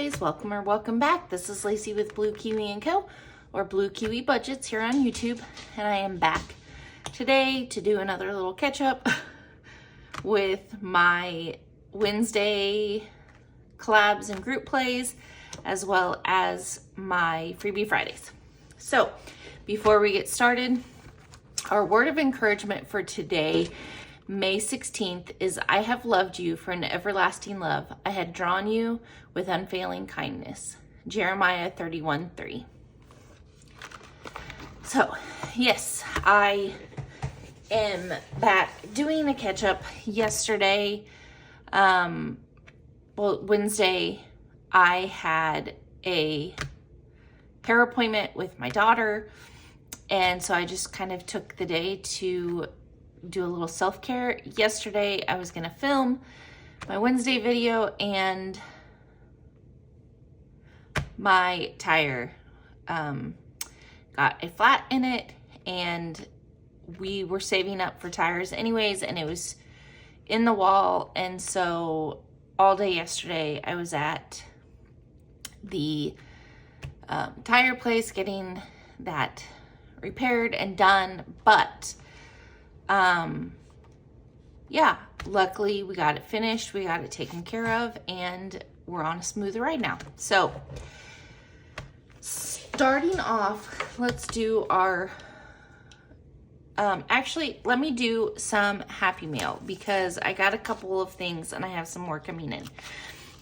Fridays. Welcome or welcome back. This is Lacey with Blue Kiwi & Co. or Blue Kiwi Budgets here on YouTube, and I am back today to do another little catch up with my Wednesday collabs and group plays, as well as my Freebie Fridays. So before we get started, our word of encouragement for today, May 16th, is I have loved you for an everlasting love. I had drawn you with unfailing kindness. Jeremiah 31:3. So, yes, I am back doing a catch up. Yesterday, Wednesday, I had a hair appointment with my daughter, and so I just kind of took the day to do a little self-care. Yesterday, I was gonna film my Wednesday video, and my tire got a flat in it, and we were saving up for tires anyways, and it was in the wall. And so all day yesterday, I was at the tire place getting that repaired and done. But yeah, luckily we got it finished, we got it taken care of, and we're on a smooth ride now. So starting off, let's do our actually, let me do some Happy Mail, because I got a couple of things and I have some more coming in.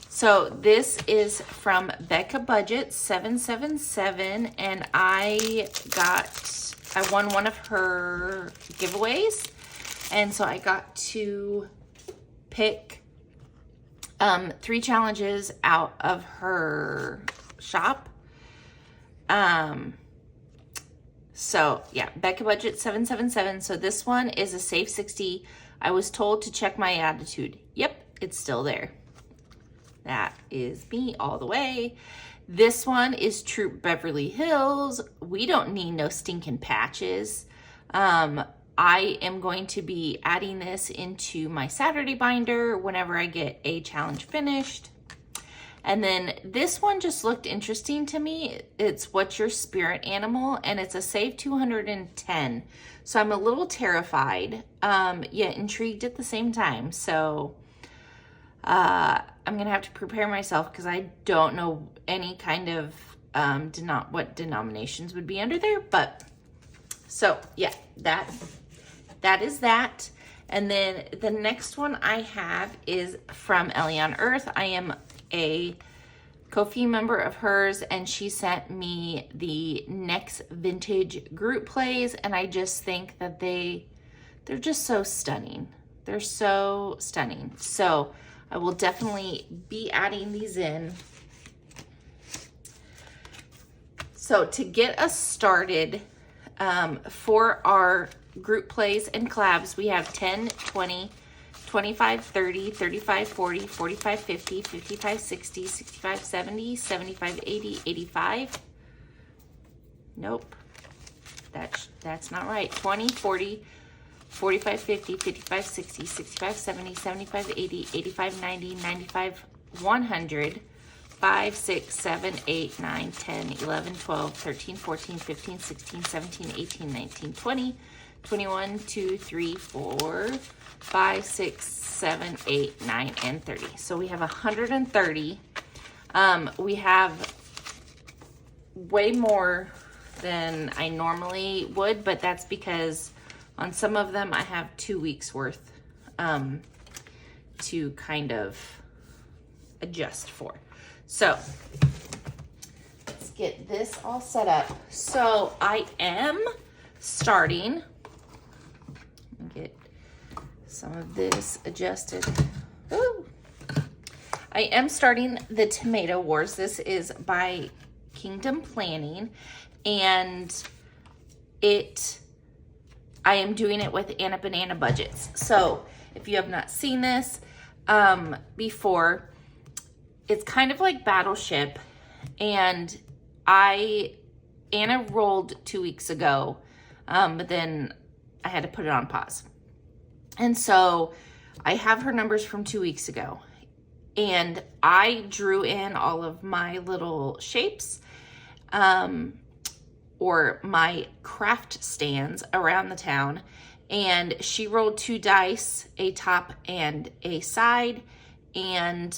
So this is from Becca Budget 777, and I won one of her giveaways, and so I got to pick 3 challenges out of her shop. So yeah, Becca Budget 777. So this one is a safe 60. I was told to check my attitude. Yep, it's still there. That is me all the way. This one is Troop Beverly Hills. We don't need no stinking patches. I am going to be adding this into my Saturday binder whenever I get a challenge finished. And then this one just looked interesting to me. It's What's Your Spirit Animal? And it's a save 210. So I'm a little terrified, yet intrigued at the same time. So I'm gonna have to prepare myself, because I don't know any kind of what denominations would be under there. But so yeah, that is that. And then the next one I have is from Ellie on Earth. I am a Ko-fi member of hers, and she sent me the next vintage group plays, and I just think that they're just so stunning. They're so stunning. So I will definitely be adding these in. So to get us started, for our group plays and collabs, we have 10, 20, 25, 30, 35, 40, 45, 50, 55, 60, 65, 70, 75, 80, 85. Nope, that's not right. 20, 40, 45, 50, 55, 60, 65, 70, 75, 80, 85, 90, 95, 100, 5, 6, 7, 8, 9, 10, 11, 12, 13, 14, 15, 16, 17, 18, 19, 20, 21, 2, 3, 4, 5, 6, 7, 8, 9, and 30. So we have 130. We have way more than I normally would, but that's because on some of them I have 2 weeks worth to kind of adjust for. So let's get this all set up. So I am starting, get some of this adjusted. Ooh. I am starting the Tomato Wars. This is by Kingdom Planning, and I am doing it with Anna Banana Budgets. So if you have not seen this before, it's kind of like Battleship, and Anna rolled 2 weeks ago, but then I had to put it on pause. And so I have her numbers from 2 weeks ago. And I drew in all of my little shapes or my craft stands around the town. And she rolled 2 dice, a top and a side. And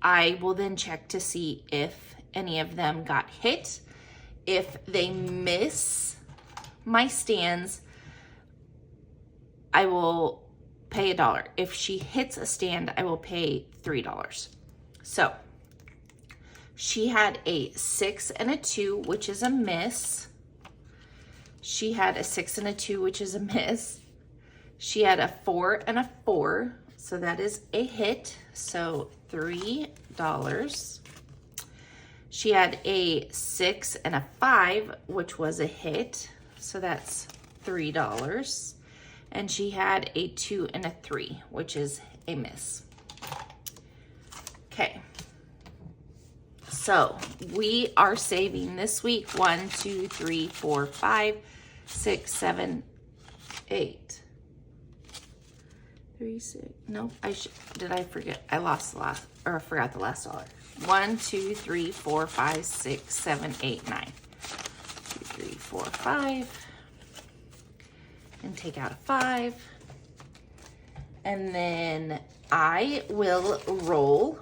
I will then check to see if any of them got hit. If they miss my stands, I will pay $1. If she hits a stand, I will pay $3. So she had a 6 and a 2, which is a miss. She had a 6 and a 2, which is a miss. She had a 4 and a 4, so that is a hit, so $3. She had a 6 and a 5, which was a hit, so that's $3. And she had a 2 and a 3, which is a miss. Okay. So we are saving this week 1, 2, 3, 4, 5, 6, 7, 8. 3, 6. Nope. Did I forget? I lost the last, or I forgot the last dollar. 1, 2, 3, 4, 5, 6, 7, 8, 9. 2, 3, 4, 5. And take out a 5. And then I will roll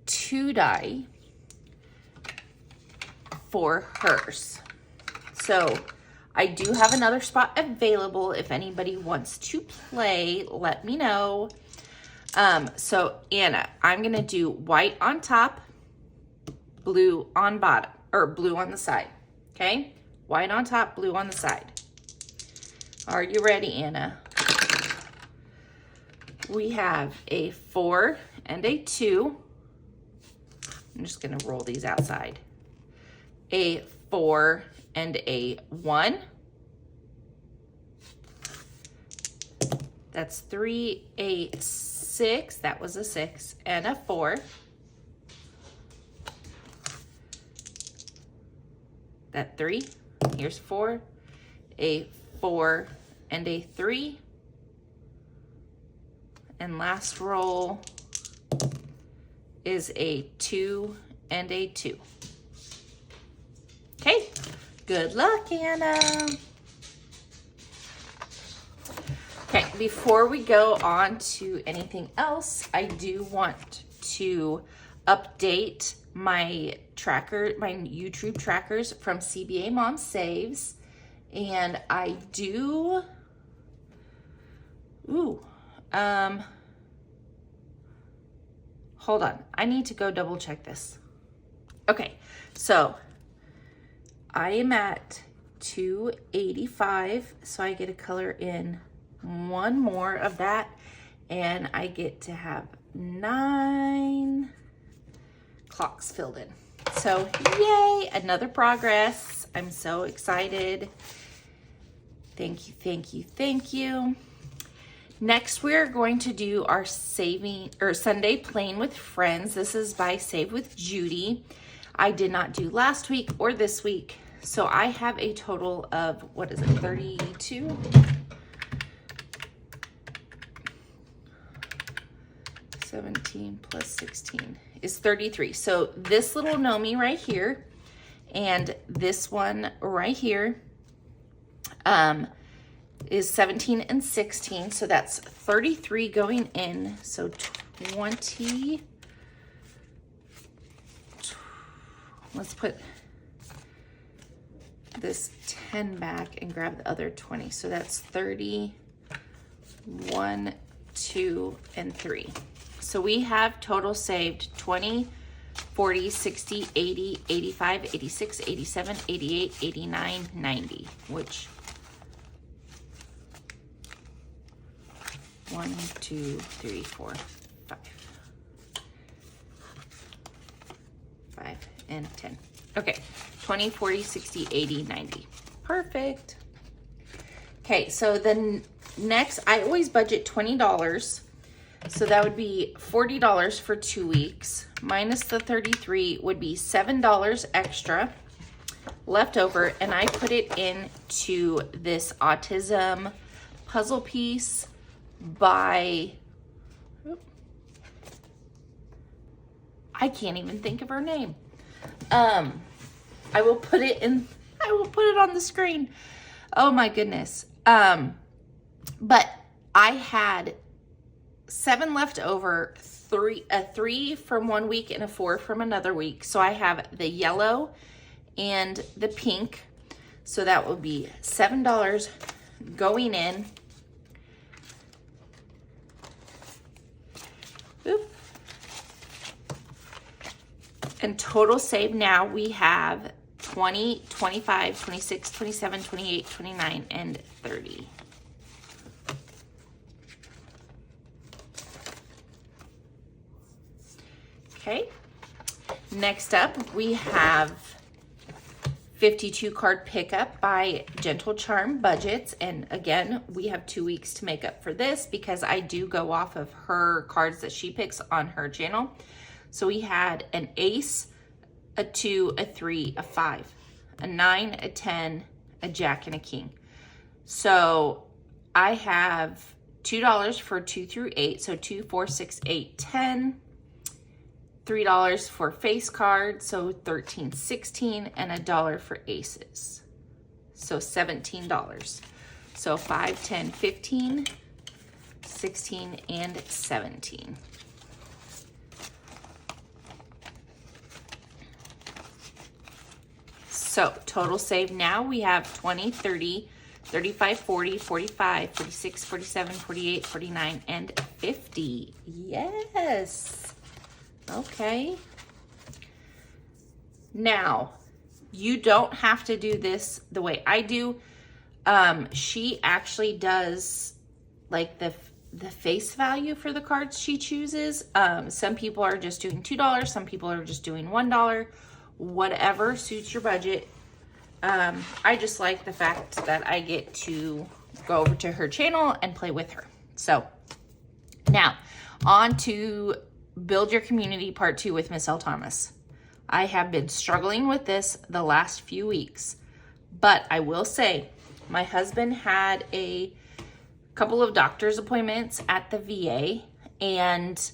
2 die for hers. So I do have another spot available. If anybody wants to play, let me know. So Anna, I'm gonna do white on top, blue on bottom, or blue on the side, okay? White on top, blue on the side. Are you ready, Anna? We have a 4 and a 2. I'm just gonna roll these outside. A 4 and a 1. That's 3, a 6, that was a 6, and a 4. That 3, here's 4, a 4 and a 3. And last roll is a 2 and a 2. Okay, good luck, Anna. Okay, before we go on to anything else, I do want to update my tracker, my YouTube trackers from CBA Mom Saves. And I do, hold on. I need to go double check this. Okay, so I am at 285, so I get a color in 1 more of that, and I get to have 9 clocks filled in. So yay, another progress. I'm so excited. Thank you, thank you, thank you. Next, we're going to do our Sunday Playing with Friends. This is by Save with Judy. I did not do last week or this week, so I have a total of, 32? 17 plus 16 is 33. So this little Nomi right here and this one right here is 17 and 16. So that's 33 going in. So 20. Let's put this 10 back and grab the other 20. So that's 30, 1, 2, and 3. So we have total saved 20, 40, 60, 80, 85, 86, 87, 88, 89, 90, which 1, 2, 3, 4, 5. 5 and 10. Okay, 20, 40, 60, 80, 90. Perfect. Okay, so then next, I always budget $20. So that would be $40 for 2 weeks. Minus the 33 would be $7 extra left over. And I put it into this autism puzzle piece by I can't even think of her name. I will put it on the screen. Oh my goodness. But I had 7 left over, a 3 from one week and a 4 from another week. So I have the yellow and the pink. So that will be $7 going in. Oop. And total save now we have 20, 25, 26, 27, 28, 29, and 30. Okay, next up we have 52 card pickup by Gentle Charm Budgets. And again, we have 2 weeks to make up for this because I do go off of her cards that she picks on her channel. So we had an ace, a 2, a 3, a 5, a 9, a 10, a jack, and a king. So I have $2 for 2 through 8. So 2, 4, 6, 8, 10. $3 for face cards, so 13, 16, and $1 for aces, so $17. So 5, 10, 15, 16, and 17. So total save now we have 20, 30, 35, 40, 45, 46, 47, 48, 49, and 50. Yes. Okay. Now, you don't have to do this the way I do. She actually does like the face value for the cards she chooses. Some people are just doing $2. Some people are just doing $1. Whatever suits your budget. I just like the fact that I get to go over to her channel and play with her. So now on to Build Your Community Part 2 with Miss L. Thomas. I have been struggling with this the last few weeks, but I will say my husband had a couple of doctor's appointments at the VA, and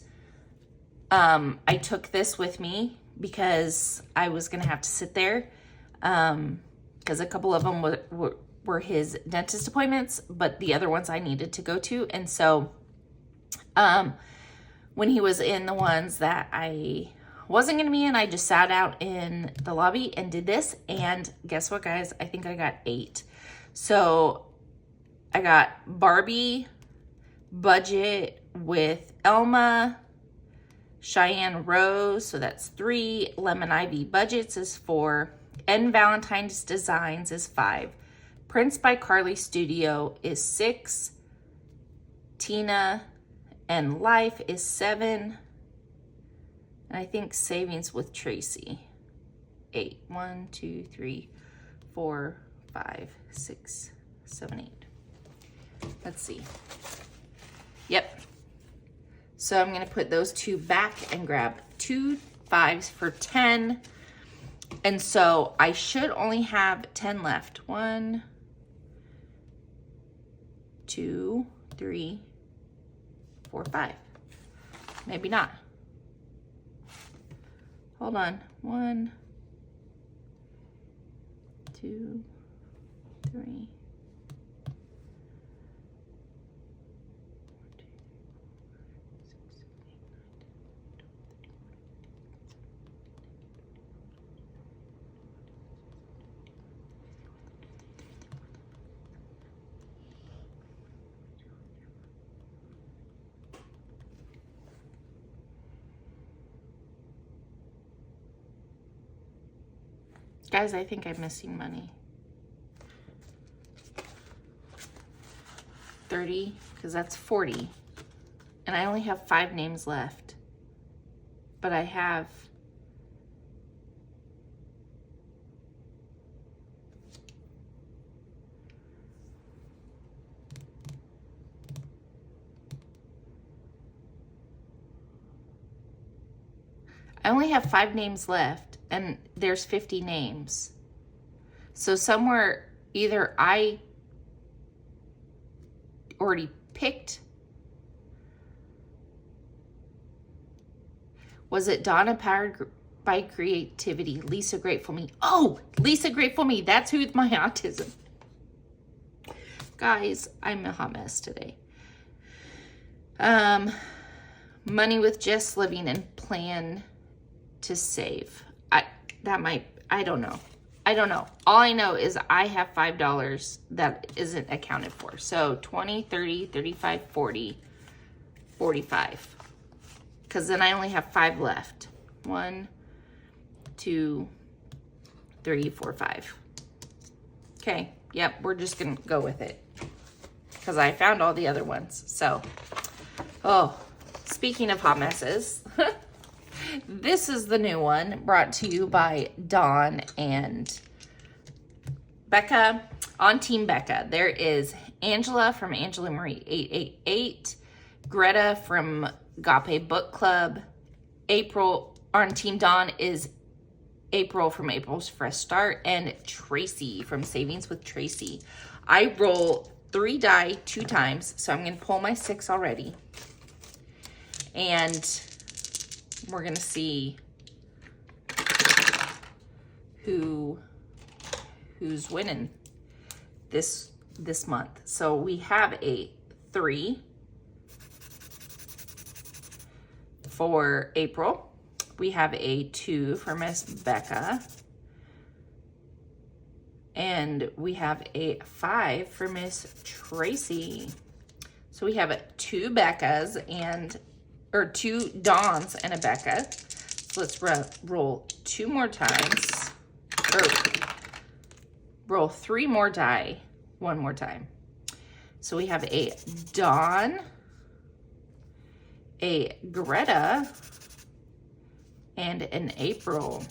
I took this with me because I was going to have to sit there because a couple of them were his dentist appointments, but the other ones I needed to go to. And so when he was in the ones that I wasn't going to be in, I just sat out in the lobby and did this. And guess what, guys? I think I got 8. So I got Barbie budget with Elma, Cheyenne Rose, so that's 3. Lemon Ivy budgets is 4. And Valentine's Designs is 5. Prince by Carly Studio is 6. Tina and Life is 7. And I think Savings with Tracy, 8. 1, 2, 3, 4, 5, 6, 7, 8. Let's see. Yep. So I'm going to put those 2 back and grab 2 5s for 10. And so I should only have 10 left. 1, 2, 3, 4, 5. Maybe not. Hold on. 1, 2, 3. Guys, I think I'm missing money. 30, because that's 40. And I only have 5 names left. But I have... I only have 5 names left, and there's 50 names. So somewhere, either I already picked. Was it Donna Powered by Creativity? Lisa Grateful Me. Oh, Lisa Grateful Me. That's who's my autism. Guys, I'm a hot mess today. Money with Just Living and Plan to Save. I don't know. I don't know. All I know is I have $5 that isn't accounted for. So 20, 30, 35, 40, 45. Because then I only have 5 left. 1, 2, 3, 4, 5. Okay. Yep. We're just going to go with it. Because I found all the other ones. So, oh, speaking of hot messes, this is the new one brought to you by Dawn and Becca. On Team Becca, there is Angela from Angela Marie 888, Greta from Agape Book Club, April. On Team Dawn is April from April's Fresh Start, and Tracy from Savings with Tracy. I roll 3 die 2 times, so I'm going to pull my 6 already. And we're going to see who's winning this month. So we have a 3 for April. We have a 2 for Miss Becca. And we have a 5 for Miss Tracy. So we have 2 Beccas or 2 Dawns and a Becca. So let's roll 2 more times. Or roll 3 more die 1 more time. So we have a Dawn, a Greta, and an April.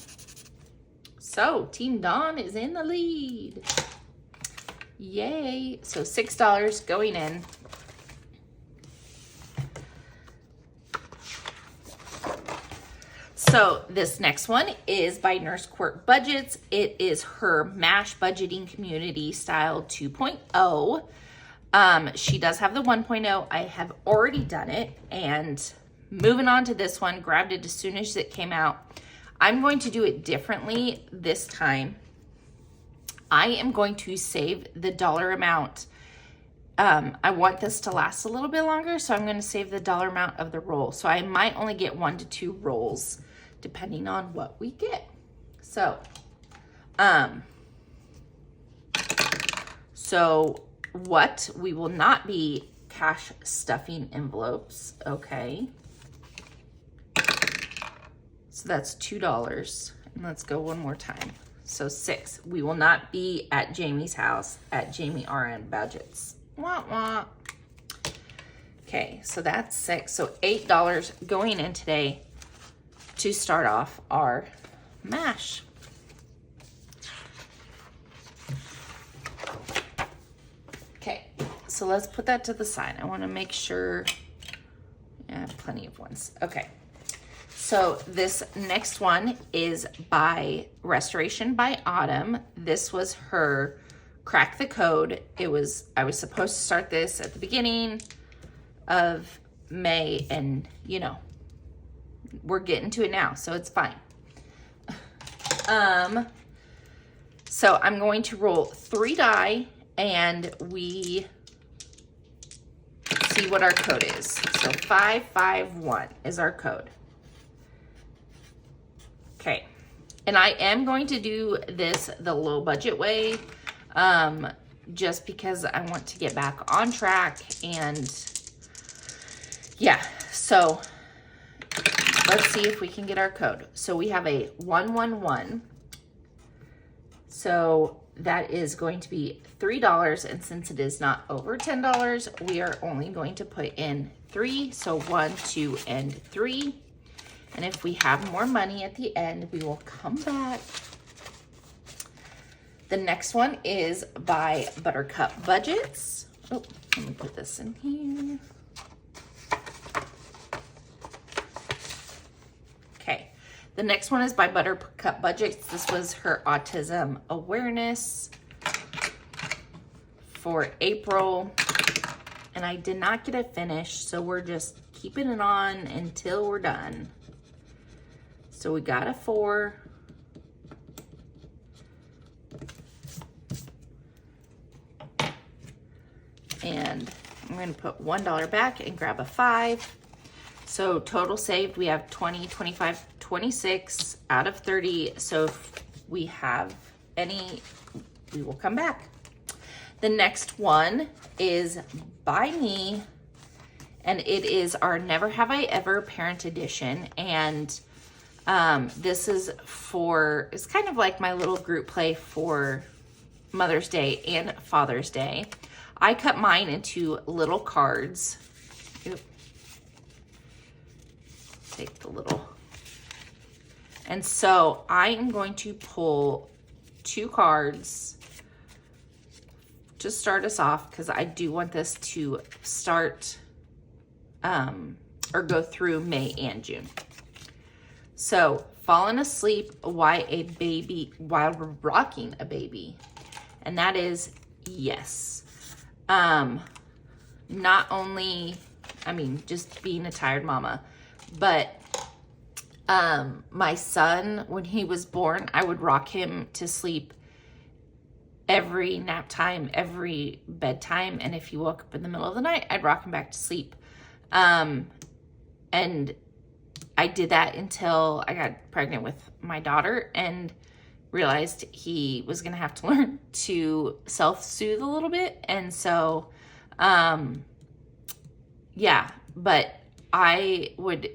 So Team Dawn is in the lead. Yay. So $6 going in. So this next one is by Nurse Court Budgets. It is her MASH Budgeting Community Style 2.0. She does have the 1.0. I have already done it. And moving on to this one, grabbed it as soon as it came out. I'm going to do it differently this time. I am going to save the dollar amount. I want this to last a little bit longer, so I'm going to save the dollar amount of the roll. So I might only get 1 to 2 rolls, depending on what we get. So, what we will not be cash stuffing envelopes, okay? So that's $2. And let's go one more time. So 6. We will not be at Jamie's house at Jamie RN Budgets. Wah, wah. Okay, so that's 6. So $8 going in today to start off our MASH. Okay, so let's put that to the side. I want to make sure I have plenty of ones. Okay. So this next one is by Restoration by Autumn. This was her Crack the Code. I was supposed to start this at the beginning of May, and you know, we're getting to it now, so it's fine. So I'm going to roll 3 die, and we see what our code is. So 551 is our code. Okay, and I am going to do this the low budget way, just because I want to get back on track, and yeah, so let's see if we can get our code. So we have a 111, so that is going to be $3, and since it is not over $10, we are only going to put in 3, so 1, 2, and 3. And if we have more money at the end, we will come back. The next one is by Buttercup Budgets. Oh, let me put this in here. Okay, the next one is by Buttercup Budgets. This was her autism awareness for April. And I did not get it finished, so we're just keeping it on until we're done. So we got a 4. And I'm going to put $1 back and grab a 5. So total saved, we have 20, 25, 26 out of 30. So if we have any, we will come back. The next one is by me, and it is our Never Have I Ever Parent Edition. And this is it's kind of like my little group play for Mother's Day and Father's Day. I cut mine into little cards. Oop. Take the little. And so I am going to pull 2 cards to start us off, because I do want this to start or go through May and June. So, fallen asleep while rocking a baby. And that is yes. Not only, just being a tired mama, but my son, when he was born, I would rock him to sleep every nap time, every bedtime. And if he woke up in the middle of the night, I'd rock him back to sleep. And I did that until I got pregnant with my daughter and realized he was going to have to learn to self-soothe a little bit. And so, but I would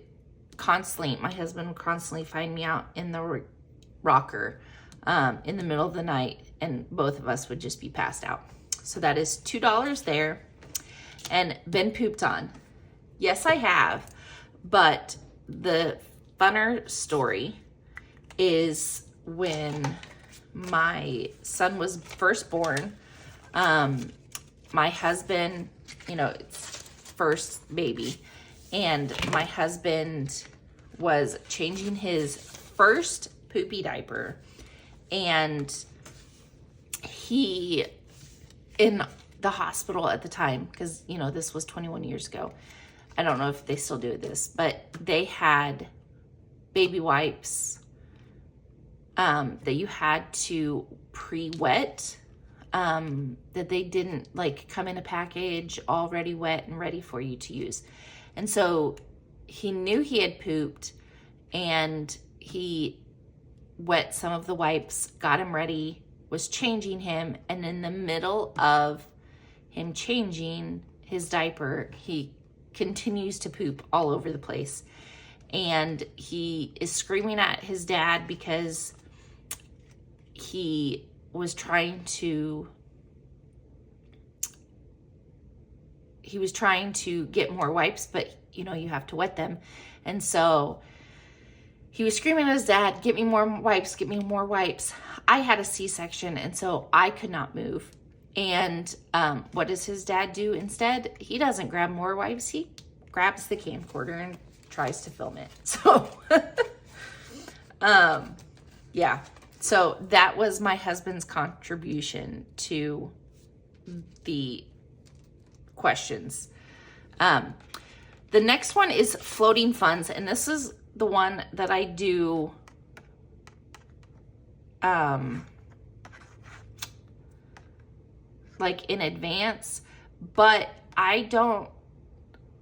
my husband would constantly find me out in the rocker in the middle of the night, and both of us would just be passed out. So that is $2 there. And been pooped on. Yes, I have. But the funner story is when my son was first born. My husband, it's first baby. And my husband was changing his first poopy diaper. And he, in the hospital at the time, because, this was 21 years ago. I don't know if they still do this, but they had baby wipes that you had to pre-wet, that they didn't come in a package already wet and ready for you to use. And so he knew he had pooped, and he wet some of the wipes, got him ready, was changing him, and in the middle of him changing his diaper, he continues to poop all over the place. And he is screaming at his dad because he was trying to get more wipes, but you have to wet them. And so he was screaming at his dad, get me more wipes, get me more wipes. I had a C-section, and so I could not move. And what does his dad do instead? He doesn't grab more wipes. He grabs the camcorder and tries to film it. So, So that was my husband's contribution to the questions. The next one is floating funds, and this is the one that I do in advance, but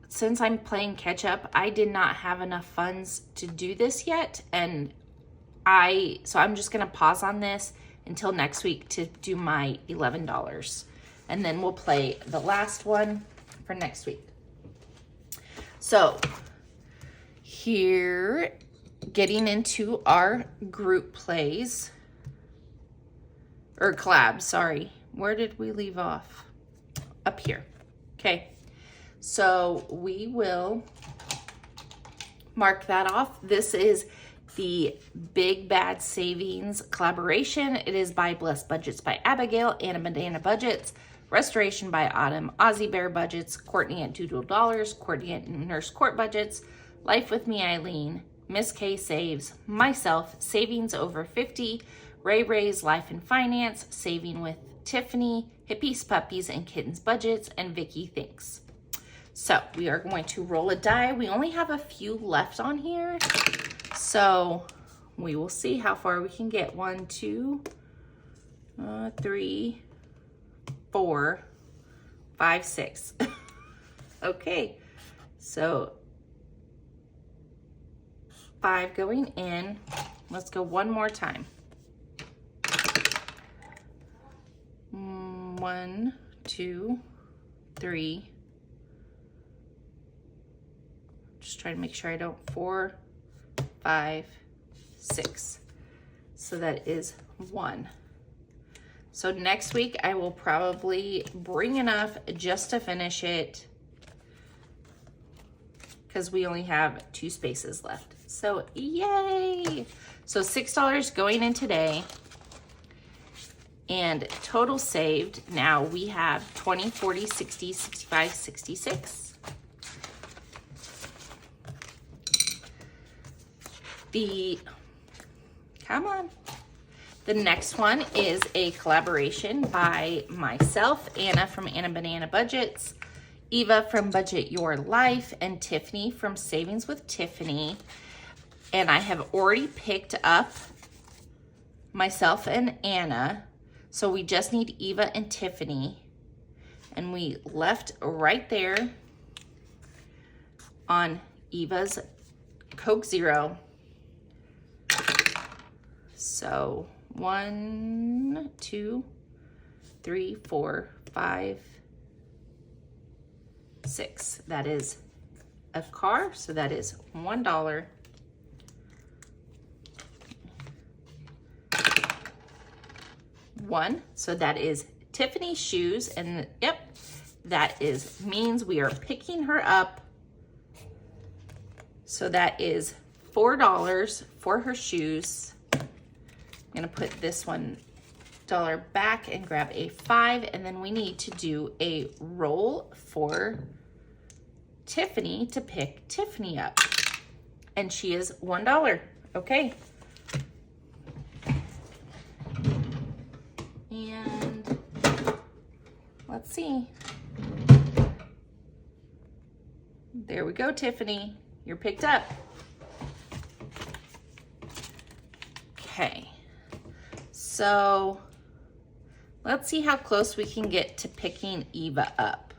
since I'm playing catch up, I did not have enough funds to do this yet, and so I'm just gonna pause on this until next week to do my $11, and then we'll play the last one for next week. So here, getting into our group plays, or collabs, sorry. Where did we leave off? Up here. Okay. So we will mark that off. This is the Big Bad Savings collaboration. It is by Blessed Budgets by Abigail, Anna Medina Budgets, Restoration by Autumn, Aussie Bear Budgets, Courtney at Doodle Dollars, Courtney at Nurse Court Budgets, Life with Me Eileen, Miss K Saves, myself, Savings Over 50, Ray's Life and Finance, Saving with Tiffany, Hippies, Puppies, and Kittens Budgets, and Vicky Thinks. So we are going to roll a die. We only have a few left on here. So we will see how far we can get. 1, 2, 3, 4, 5, 6. Okay, so 5 going in. Let's go one more time. 1, 2, 3. Just try to make sure I don't. 4, 5, 6. So that is 1. So next week I will probably bring enough just to finish it, because we only have 2 spaces left. So yay! So $6 going in today. And total saved, now we have 20, 40, 60, 65, 66. Come on. The next one is a collaboration by myself, Anna from Anna Banana Budgets, Eva from Budget Your Life, and Tiffany from Savings with Tiffany. And I have already picked up myself and Anna. So we just need Eva and Tiffany. And we left right there on Eva's Coke Zero. So 1, 2, 3, 4, 5, 6. That is a car, so that is $1. One, so that is Tiffany's shoes, and yep, that means we are picking her up. So that is $4 for her shoes. I'm gonna put this $1 back and grab a 5, and then we need to do a roll for Tiffany to pick Tiffany up, and she is $1. Okay. And let's see. There we go, Tiffany. You're picked up. Okay. So let's see how close we can get to picking Eva up.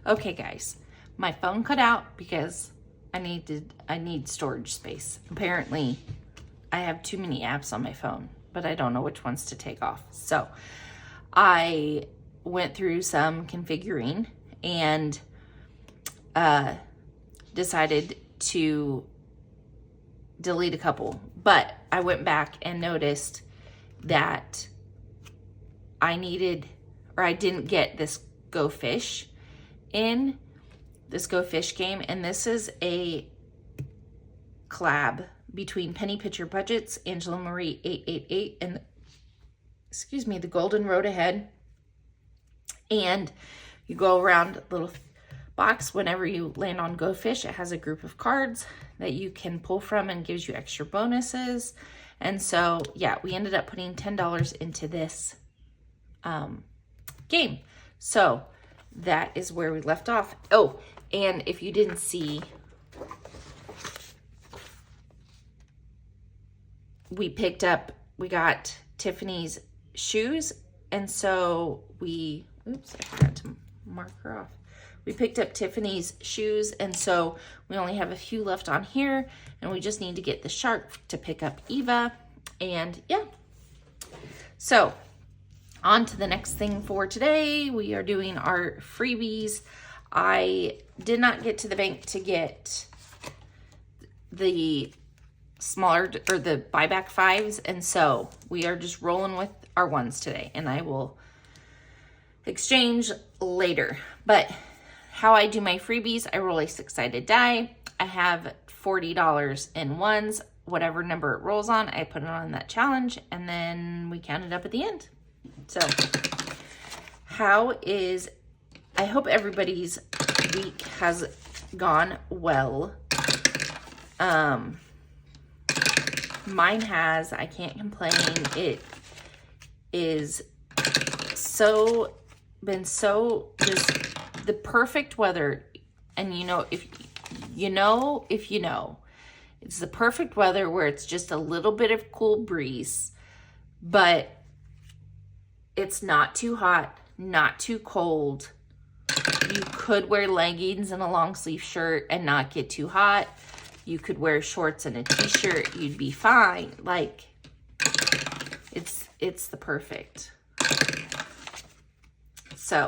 Okay, guys. My phone cut out because I need storage space. Apparently, I have too many apps on my phone, but I don't know which ones to take off. So I went through some configuring and decided to delete a couple. But I went back and noticed that I didn't get this Go Fish in this Go Fish game. And this is a collab between Penny Pitcher Budgets, Angela Marie 888, and the Golden Road Ahead. And you go around a little box. Whenever you land on Go Fish, it has a group of cards that you can pull from and gives you extra bonuses. And so, yeah, we ended up putting $10 into this game. So that is where we left off. Oh, and if you didn't see, we got Tiffany's shoes, and so I forgot to mark her off. We picked up Tiffany's shoes, and so we only have a few left on here, and we just need to get the shark to pick up Eva, and yeah. So on to the next thing for today. We are doing our freebies. I did not get to the bank to get the smaller or the buyback 5s, and so we are just rolling with our 1s today, and I will exchange later. But how I do my freebies, I roll a 6-sided die. I have $40 in 1s. Whatever number it rolls on, I put it on that challenge, and then we count it up at the end. So I hope everybody's week has gone well. Mine has. I can't complain. It is been just the perfect weather. And if you know, It's the perfect weather where it's just a little bit of cool breeze, but it's not too hot, not too cold. You could wear leggings and a long sleeve shirt and not get too hot. You could wear shorts and a t-shirt, you'd be fine. Like, it's the perfect. So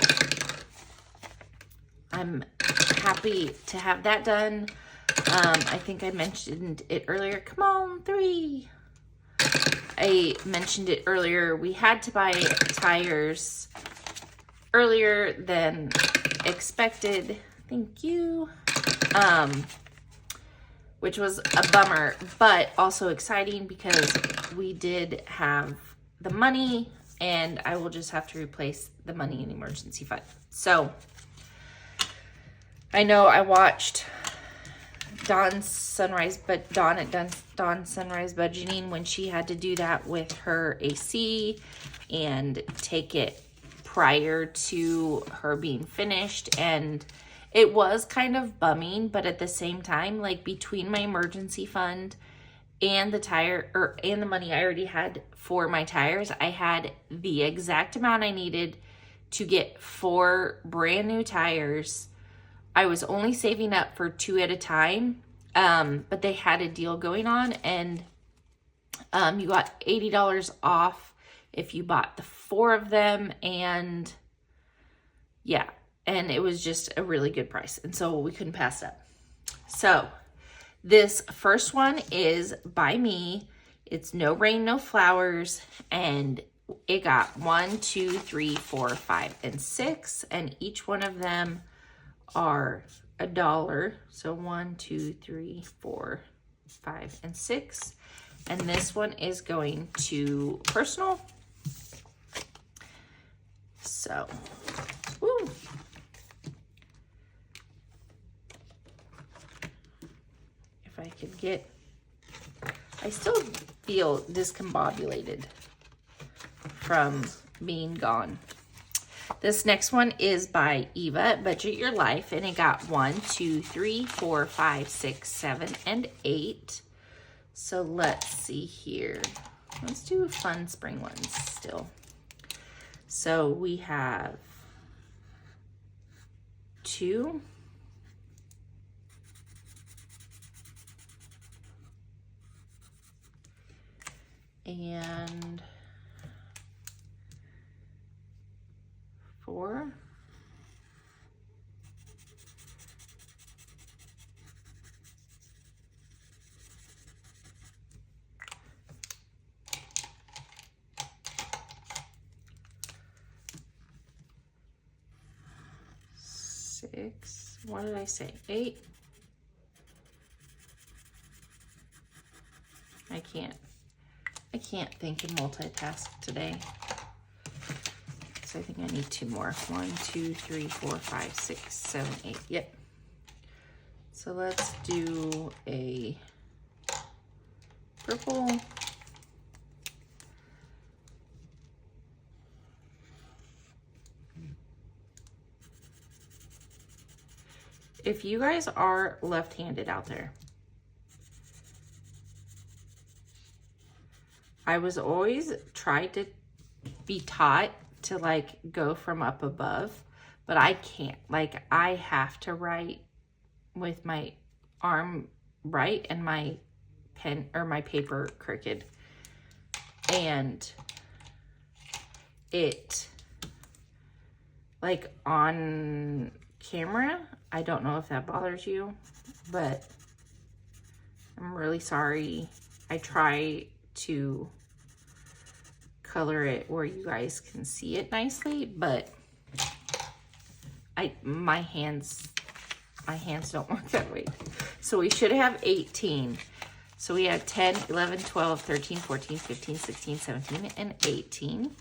I'm happy to have that done. I think I mentioned it earlier. Come on, 3. I mentioned it earlier. We had to buy tires earlier than expected. Thank you. Which was a bummer, but also exciting because we did have the money, and I will just have to replace the money in emergency fund. So I know I watched Dawn's Sunrise Budgeting when she had to do that with her AC and take it prior to her being finished, and it was kind of bumming, but at the same time, like between my emergency fund and the money I already had for my tires, I had the exact amount I needed to get 4 brand new tires. I was only saving up for 2 at a time, but they had a deal going on, and you got $80 off if you bought the 4 of them, and yeah, and it was just a really good price, and so we couldn't pass up. So this first one is by me. It's No Rain, No Flowers, and it got 1, 2, 3, 4, 5, and 6, and each one of them are $1. So 1, 2, 3, 4, 5, and 6. And this one is going to personal. So, woo. If I could get, I still feel discombobulated from being gone. This next one is by Eva, Budget Your Life, and it got 1, 2, 3, 4, 5, 6, 7, and 8. So let's see here. Let's do fun spring ones still. So we have 2, and 4, six, what did I say? 8. I can't think and multitask today. So I think I need 2 more. 1, 2, 3, 4, 5, 6, 7, 8. Yep. So let's do a purple. If you guys are left-handed out there, I was always tried to be taught to like go from up above, but I can't. Like, I have to write with my arm right and my pen or my paper crooked. And it, like on camera, I don't know if that bothers you, but I'm really sorry. I try to color it where you guys can see it nicely, but my hands don't work that way. So we should have 18. So we have 10, 11, 12, 13, 14, 15, 16, 17, and 18.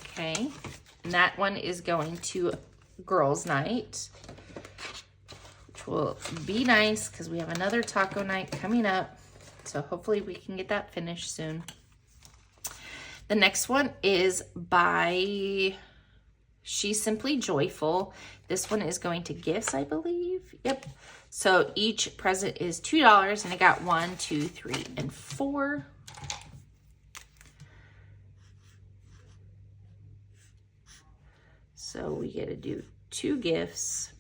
Okay. And that one is going to girls' night, which will be nice because we have another taco night coming up. So hopefully we can get that finished soon. The next one is by She's Simply Joyful. this one is going to gifts, I believe. Yep. So each present is $2, and I got 1, 2, 3, and 4. So we get to do 2 gifts.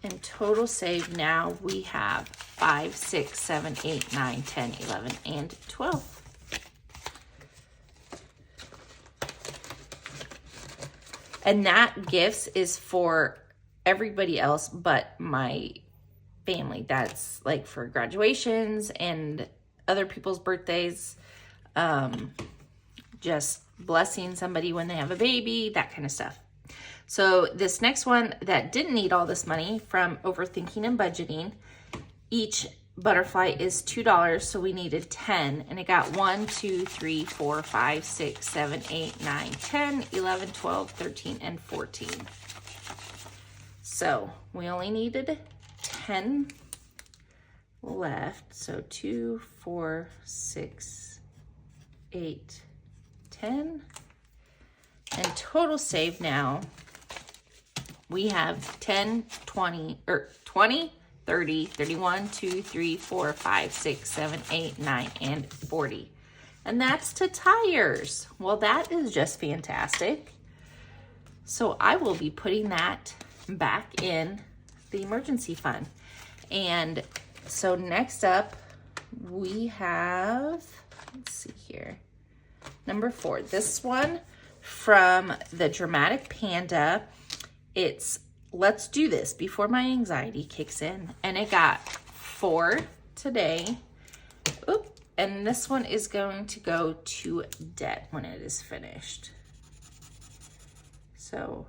And total save now we have 5, 6, 7, 8, 9, 10, 11, and 12. And that gifts is for everybody else but my family. That's like for graduations and other people's birthdays. Just blessing somebody when they have a baby, that kind of stuff. So this next one that didn't need all this money from Overthinking and Budgeting, each butterfly is $2, so we needed 10, and it got 1, 2, 3, 4, 5, 6, 7, 8, 9, 10, 11, 12, 13, and 14. So we only needed 10 left. So 2, 4, 6, 8, 10. And total save now, we have 10, 20, 30, 31, 2, 3, 4, 5, 6, 7, 8, 9, and 40. And that's to tires. Well, that is just fantastic. So I will be putting that back in the emergency fund. And so next up, we have, let's see here, number 4. This one from the Dramatic Panda. It's Let's Do This Before My Anxiety Kicks In. And it got 4 today. Oop. And this one is going to go to debt when it is finished. So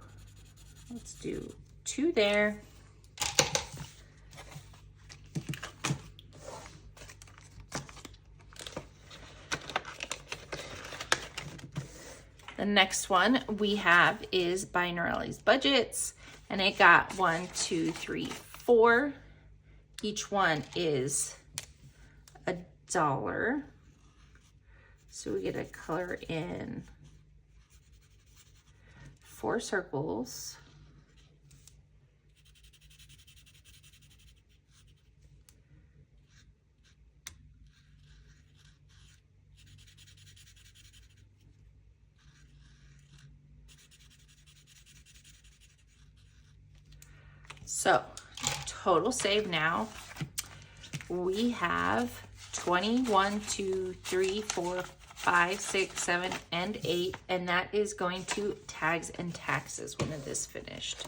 let's do 2 there. The next one we have is Binarelli's Budgets. And it got 1, 2, 3, 4. Each one is $1. So we get to color in 4 circles. So total save now, we have 20, 1, 2, 3, 4, 5, 6, 7, and 8, and that is going to tags and taxes when it is finished.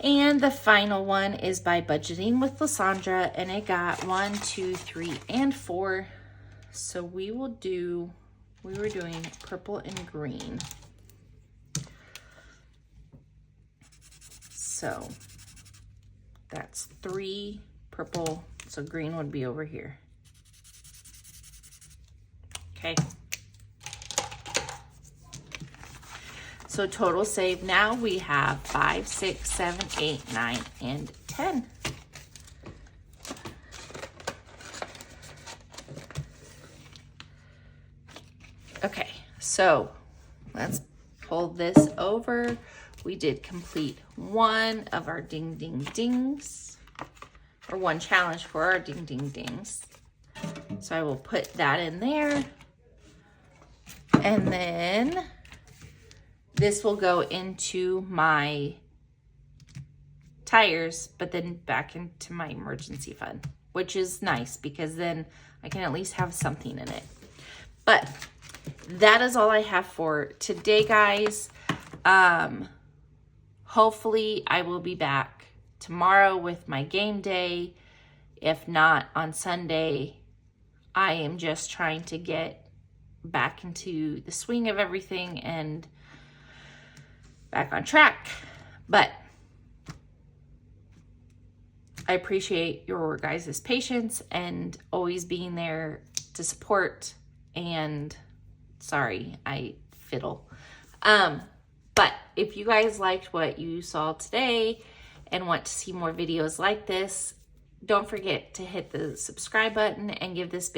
And the final one is by Budgeting with Lysandra, and it got 1, 2, 3, and 4. So we were doing purple and green. So that's 3 purple, so green would be over here. Okay. So total save now, we have 5, 6, 7, 8, 9, and 10. Okay, so let's pull this over. We did complete 1 of our ding ding dings, or 1 challenge for our ding ding dings. So I will put that in there. And then this will go into my tires, but then back into my emergency fund, which is nice because then I can at least have something in it. But that is all I have for today, guys. Hopefully I will be back tomorrow with my game day. If not, on Sunday. I am just trying to get back into the swing of everything and back on track. But I appreciate your guys' patience and always being there to support. And sorry, I fiddle. But if you guys liked what you saw today and want to see more videos like this, don't forget to hit the subscribe button and give this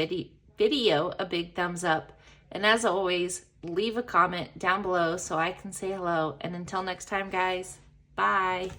video a big thumbs up. And as always, leave a comment down below so I can say hello. And until next time, guys, bye.